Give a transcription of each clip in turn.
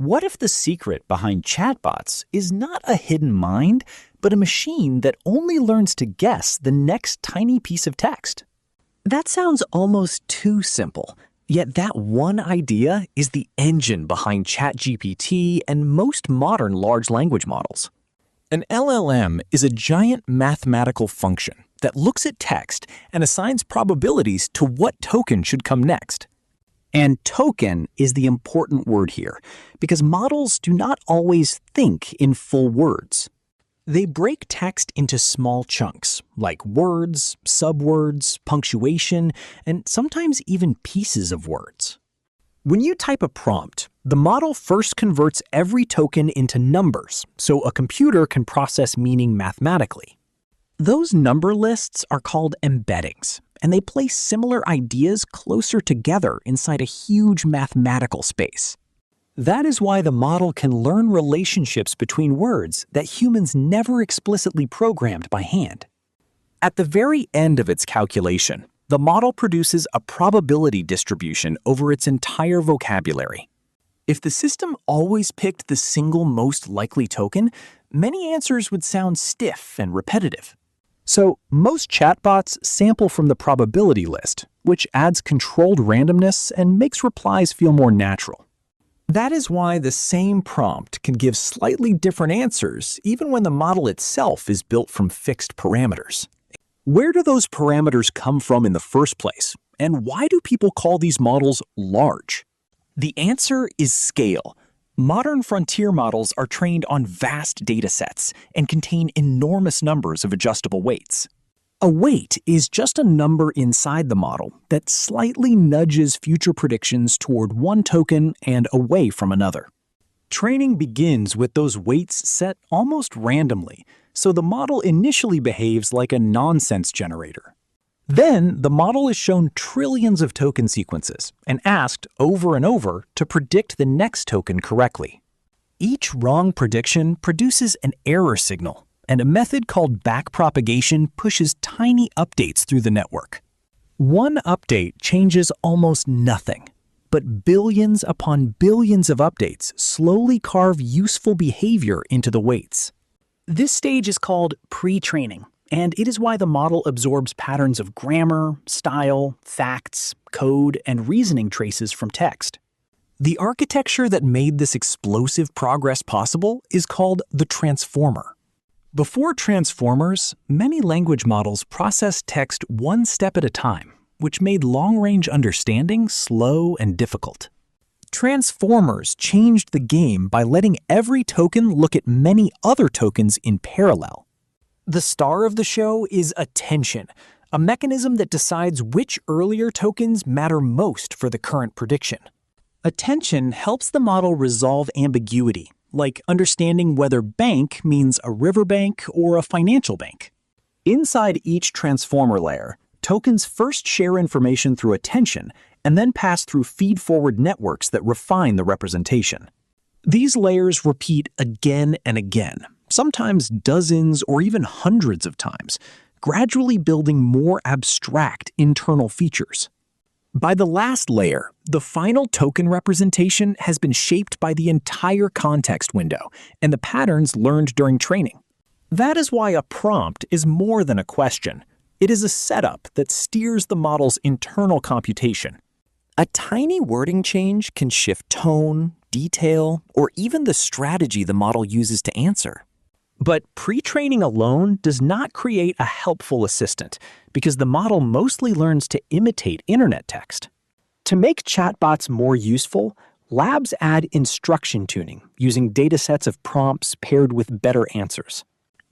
What if the secret behind chatbots is not a hidden mind, but a machine that only learns to guess the next tiny piece of text? That sounds almost too simple, yet that one idea is the engine behind ChatGPT and most modern large language models. An LLM is a giant mathematical function that looks at text and assigns probabilities to what token should come next. And token is the important word here, because models do not always think in full words. They break text into small chunks, like words, subwords, punctuation, and sometimes even pieces of words. When you type a prompt, the model first converts every token into numbers, so a computer can process meaning mathematically. Those number lists are called embeddings, and they place similar ideas closer together inside a huge mathematical space. That is why the model can learn relationships between words that humans never explicitly programmed by hand. At the very end of its calculation, the model produces a probability distribution over its entire vocabulary. If the system always picked the single most likely token, many answers would sound stiff and repetitive. So, most chatbots sample from the probability list, which adds controlled randomness and makes replies feel more natural. That is why the same prompt can give slightly different answers even when the model itself is built from fixed parameters. Where do those parameters come from in the first place? And why do people call these models large? The answer is scale. Modern frontier models are trained on vast datasets and contain enormous numbers of adjustable weights. A weight is just a number inside the model that slightly nudges future predictions toward one token and away from another. Training begins with those weights set almost randomly, so the model initially behaves like a nonsense generator. Then, the model is shown trillions of token sequences and asked over and over to predict the next token correctly. Each wrong prediction produces an error signal, and a method called backpropagation pushes tiny updates through the network. One update changes almost nothing, but billions upon billions of updates slowly carve useful behavior into the weights. This stage is called pre-training, and it is why the model absorbs patterns of grammar, style, facts, code, and reasoning traces from text. The architecture that made this explosive progress possible is called the transformer. Before transformers, many language models processed text one step at a time, which made long-range understanding slow and difficult. Transformers changed the game by letting every token look at many other tokens in parallel. The star of the show is attention, a mechanism that decides which earlier tokens matter most for the current prediction. Attention helps the model resolve ambiguity, like understanding whether bank means a riverbank or a financial bank. Inside each transformer layer, tokens first share information through attention and then pass through feed-forward networks that refine the representation. These layers repeat again and again, sometimes dozens or even hundreds of times, gradually building more abstract internal features. By the last layer, the final token representation has been shaped by the entire context window and the patterns learned during training. That is why a prompt is more than a question. It is a setup that steers the model's internal computation. A tiny wording change can shift tone, detail, or even the strategy the model uses to answer. But pre-training alone does not create a helpful assistant, because the model mostly learns to imitate internet text. To make chatbots more useful, labs add instruction tuning, using datasets of prompts paired with better answers.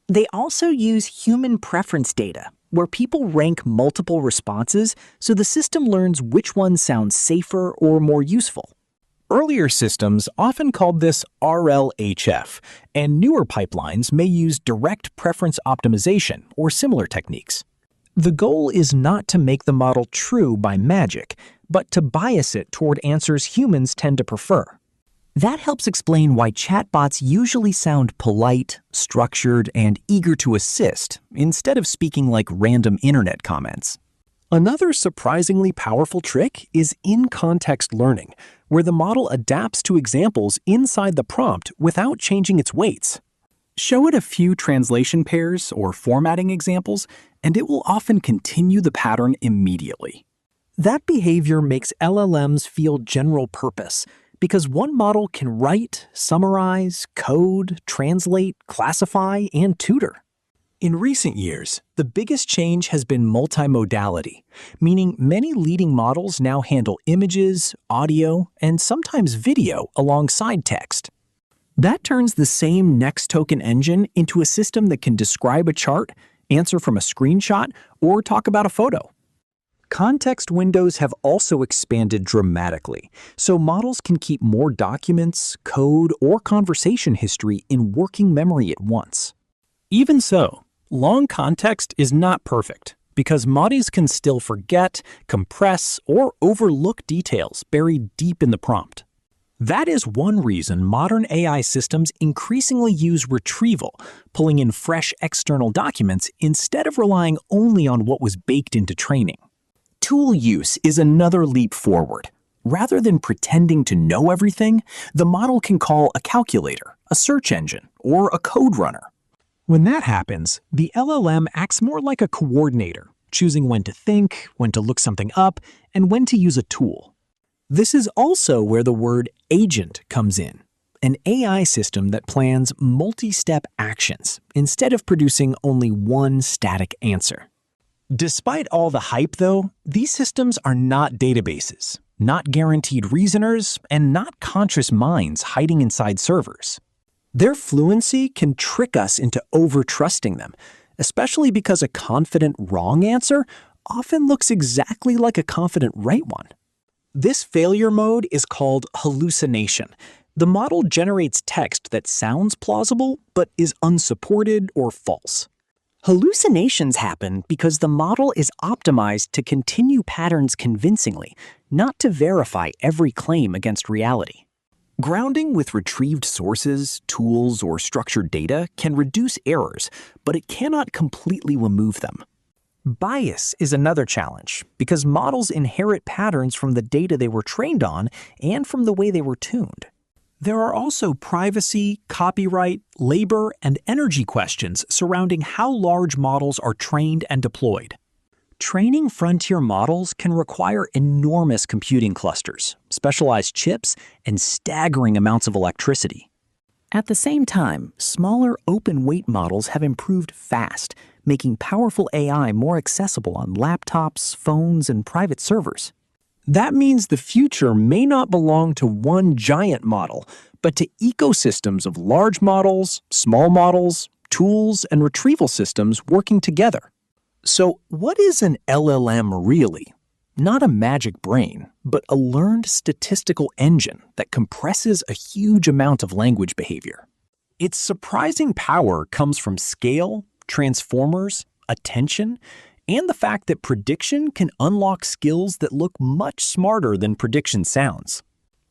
They also use human preference data, where people rank multiple responses so the system learns which one sounds safer or more useful. Earlier systems often called this RLHF, and newer pipelines may use direct preference optimization or similar techniques. The goal is not to make the model true by magic, but to bias it toward answers humans tend to prefer. That helps explain why chatbots usually sound polite, structured, and eager to assist, instead of speaking like random internet comments. Another surprisingly powerful trick is in-context learning, where the model adapts to examples inside the prompt without changing its weights. Show it a few translation pairs or formatting examples, and it will often continue the pattern immediately. That behavior makes LLMs feel general purpose, because one model can write, summarize, code, translate, classify, and tutor. In recent years, the biggest change has been multimodality, meaning many leading models now handle images, audio, and sometimes video alongside text. That turns the same next token engine into a system that can describe a chart, answer from a screenshot, or talk about a photo. Context windows have also expanded dramatically, so models can keep more documents, code, or conversation history in working memory at once. Even so, long context is not perfect, because models can still forget, compress, or overlook details buried deep in the prompt. That is one reason modern AI systems increasingly use retrieval, pulling in fresh external documents instead of relying only on what was baked into training. Tool use is another leap forward. Rather than pretending to know everything, the model can call a calculator, a search engine, or a code runner. When that happens, the LLM acts more like a coordinator, choosing when to think, when to look something up, and when to use a tool. This is also where the word agent comes in, an AI system that plans multi-step actions instead of producing only one static answer. Despite all the hype, though, these systems are not databases, not guaranteed reasoners, and not conscious minds hiding inside servers. Their fluency can trick us into over-trusting them, especially because a confident wrong answer often looks exactly like a confident right one. This failure mode is called hallucination. The model generates text that sounds plausible but is unsupported or false. Hallucinations happen because the model is optimized to continue patterns convincingly, not to verify every claim against reality. Grounding with retrieved sources, tools, or structured data can reduce errors, but it cannot completely remove them. Bias is another challenge, because models inherit patterns from the data they were trained on and from the way they were tuned. There are also privacy, copyright, labor, and energy questions surrounding how large models are trained and deployed. Training frontier models can require enormous computing clusters, specialized chips, and staggering amounts of electricity. At the same time, smaller open-weight models have improved fast, making powerful AI more accessible on laptops, phones, and private servers. That means the future may not belong to one giant model, but to ecosystems of large models, small models, tools, and retrieval systems working together. So, what is an LLM really? Not a magic brain, but a learned statistical engine that compresses a huge amount of language behavior. Its surprising power comes from scale, transformers, attention, and the fact that prediction can unlock skills that look much smarter than prediction sounds.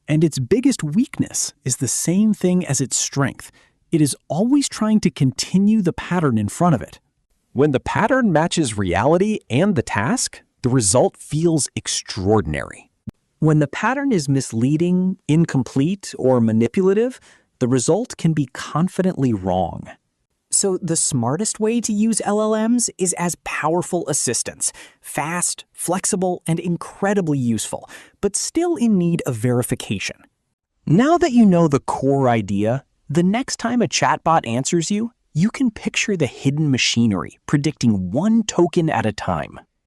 And its biggest weakness is the same thing as its strength. It is always trying to continue the pattern in front of it. When the pattern matches reality and the task, the result feels extraordinary. When the pattern is misleading, incomplete, or manipulative, the result can be confidently wrong. So the smartest way to use LLMs is as powerful assistants, fast, flexible, and incredibly useful, but still in need of verification. Now that you know the core idea, the next time a chatbot answers you, you can picture the hidden machinery predicting one token at a time.